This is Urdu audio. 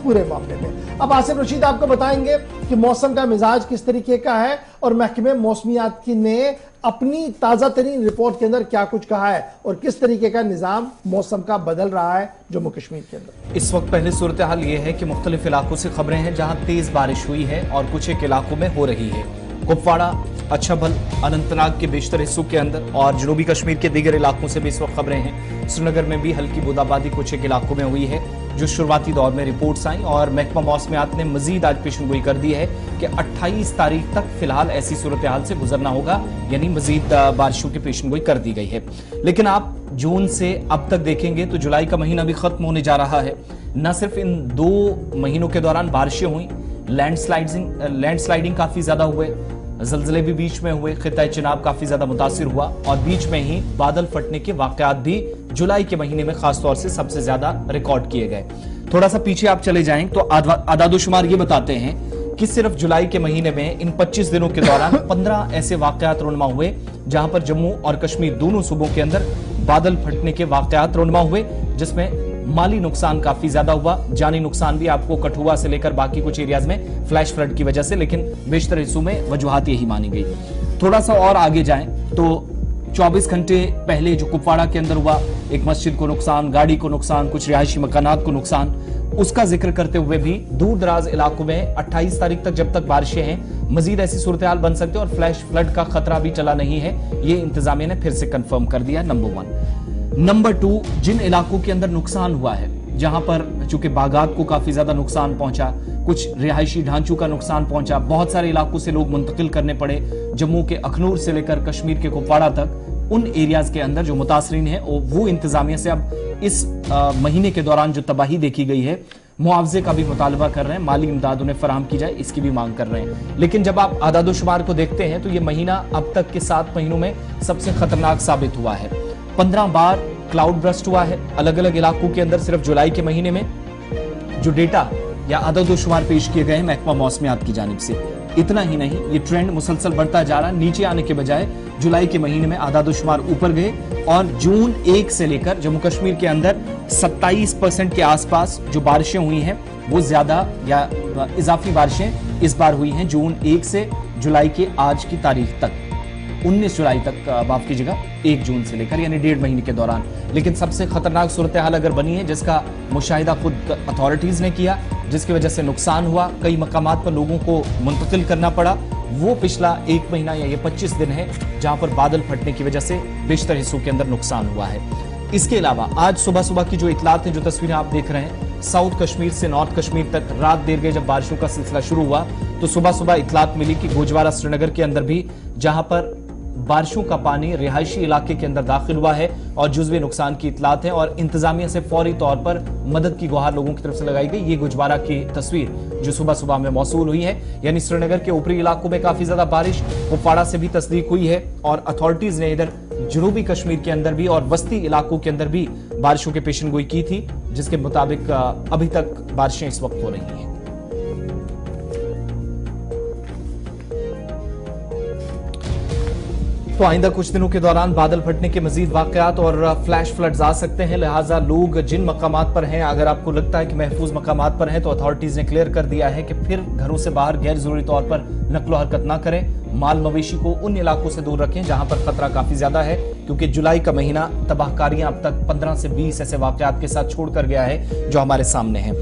پورے معاملے میں۔ اب آصف رشید آپ کو بتائیں گے کہ موسم کا مزاج کس طریقے کا ہے اور محکمہ موسمیات کی نے اپنی تازہ ترین رپورٹ کے اندر کیا کچھ کہا ہے اور کس طریقے کا نظام موسم کا بدل رہا ہے جموں کشمیر کے اندر۔ اس وقت پہلے صورتحال یہ ہے کہ مختلف علاقوں سے خبریں ہیں جہاں تیز بارش ہوئی ہے اور کچھ ایک علاقوں میں ہو رہی ہے۔ کپواڑہ، اچھبل، اننت ناگ کے بیشتر حصوں کے اندر اور جنوبی کشمیر کے دیگر علاقوں سے بھی اس وقت خبریں ہیں۔ سری نگر میں بھی ہلکی بوندا کچھ ایک علاقوں میں ہوئی ہے جو شروعاتی دور میں رپورٹس آئیں، اور محکمہ موسمیات نے مزید آج پیشن گوئی کر دی ہے کہ 28 تاریخ تک فی الحال ایسی صورتحال سے گزرنا ہوگا، یعنی مزید بارشوں کی پیشن گوئی کر دی گئی ہے۔ لیکن آپ جون سے اب تک دیکھیں گے تو جولائی کا مہینہ بھی ختم ہونے جا رہا ہے۔ نہ صرف ان 2 مہینوں کے دوران بارشیں ہوئیں، لینڈ سلائیڈنگ کافی زیادہ ہوئے، زلزلے بھی بیچ میں ہوئے، خطہ چناب کافی زیادہ متاثر ہوا، اور بیچ میں ہی بادل پھٹنے کے واقعات بھی جولائی کے مہینے میں خاص طور سے سب سے زیادہ ریکارڈ کیے گئے۔ تھوڑا سا پیچھے آپ چلے جائیں تو اعداد و شمار یہ بتاتے ہیں کہ صرف جولائی کے مہینے میں ان 25 دنوں کے دوران 15 ایسے واقعات رونما ہوئے جہاں پر جموں اور کشمیر دونوں صوبوں کے اندر بادل پھٹنے کے واقعات رونما ہوئے، جس میں مالی نقصان کافی زیادہ ہوا، جانی نقصان بھی آپ کو کٹھوا سے لے کر باقی کچھ ایریاز میں فلیش فلڈ کی وجہ سے، لیکن بیشتر حصوں میں وجوہات یہی مانی گئی۔ تھوڑا سا اور آگے جائیں تو 24 گھنٹے پہلے جو کپواڑہ کے اندر ہوا، ایک مسجد کو نقصان، گاڑی کو نقصان، کچھ رہائشی مکانات کو نقصان، اس کا ذکر کرتے ہوئے بھی دور دراز علاقوں میں 28 تاریخ تک جب تک بارشیں ہیں مزید ایسی صورتحال بن سکتے ہیں اور فلیش فلڈ کا خطرہ بھی چلا نہیں ہے، یہ انتظامیہ نے پھر سے کنفرم کر دیا۔ نمبر 1۔ نمبر 2، جن علاقوں کے اندر نقصان ہوا ہے، جہاں پر چونکہ باغات کو کافی زیادہ نقصان پہنچا، کچھ رہائشی ڈھانچوں کا نقصان پہنچا، بہت سارے علاقوں سے لوگ منتقل کرنے پڑے، جموں کے اخنور سے لے کر کشمیر کے کپواڑہ تک، ان ایریاز کے اندر جو متاثرین ہیں وہ انتظامیہ سے اب اس مہینے کے دوران جو تباہی دیکھی گئی ہے معاوضے کا بھی مطالبہ کر رہے ہیں، مالی امداد انہیں فراہم کی جائے، اس کی بھی مانگ کر رہے ہیں۔ لیکن جب آپ اعداد و شمار کو دیکھتے ہیں تو یہ مہینہ اب تک کے 7 مہینوں میں سب سے خطرناک ثابت ہوا ہے۔ 15 بار کلاؤڈ برسٹ ہوا ہے الگ الگ علاقوں کے اندر صرف جولائی کے مہینے میں، جو ڈیٹا یا عدد و شمار پیش کیے گئے ہیں محکمہ موسمیات کی جانب سے۔ اتنا ہی نہیں، یہ ٹرینڈ مسلسل بڑھتا جا رہا ہے، نیچے آنے کے بجائے جولائی کے مہینے میں اعداد و شمار اوپر گئے، اور جون 1 سے لے کر جموں کشمیر کے اندر 27% کے آس پاس جو بارشیں ہوئی ہیں وہ زیادہ یا اضافی بارشیں اس بار ہوئی ہیں جون 1 سے جولائی کے آج کی تاریخ تک، 19 جولائی تک معاف کیجیے گا، 1 جون سے لے کر، یعنی 1.5 مہینے کے دوران۔ لیکن سب سے خطرناک صورتحال اگر بنی ہے جس کا مشاہدہ خود اتھارٹیز نے کیا، جس کی وجہ سے نقصان ہوا، کئی مقامات پر لوگوں کو منتقل کرنا پڑا، وہ پچھلا 1 مہینہ یا یہ 25 دن ہے جہاں پر بادل پھٹنے کی وجہ سے بیشتر حصوں کے اندر نقصان ہوا ہے۔ اس کے علاوہ آج صبح کی جو اطلاعات ہیں، جو تصویریں آپ دیکھ رہے ہیں، ساؤتھ کشمیر سے نارتھ کشمیر تک رات دیر گئے جب بارشوں کا سلسلہ شروع ہوا تو صبح اطلاعات ملی کہ گوجوارہ سری نگر کے اندر بھی جہاں پر بارشوں کا پانی رہائشی علاقے کے اندر داخل ہوا ہے اور جزوی نقصان کی اطلاعات ہیں، اور انتظامیہ سے فوری طور پر مدد کی گہار لوگوں کی طرف سے لگائی گئی۔ یہ گوجوارہ کی تصویر جو صبح میں موصول ہوئی ہے، یعنی سری نگر کے اوپری علاقوں میں کافی زیادہ بارش، کپواڑہ سے بھی تصدیق ہوئی ہے، اور اتھارٹیز نے ادھر جنوبی کشمیر کے اندر بھی اور وسطی علاقوں کے اندر بھی بارشوں کے پیشن گوئی کی تھی، جس کے مطابق ابھی تک بارشیں اس وقت ہو رہی ہیں۔ تو آئندہ کچھ دنوں کے دوران بادل پھٹنے کے مزید واقعات اور فلیش فلڈز آ سکتے ہیں، لہٰذا لوگ جن مقامات پر ہیں، اگر آپ کو لگتا ہے کہ محفوظ مقامات پر ہیں تو اتھارٹیز نے کلیئر کر دیا ہے کہ پھر گھروں سے باہر غیر ضروری طور پر نقل و حرکت نہ کریں، مال مویشی کو ان علاقوں سے دور رکھیں جہاں پر خطرہ کافی زیادہ ہے، کیونکہ جولائی کا مہینہ تباہ کاریاں اب تک 15 سے 20 ایسے واقعات کے ساتھ چھوڑ کر گیا ہے جو ہمارے سامنے ہیں۔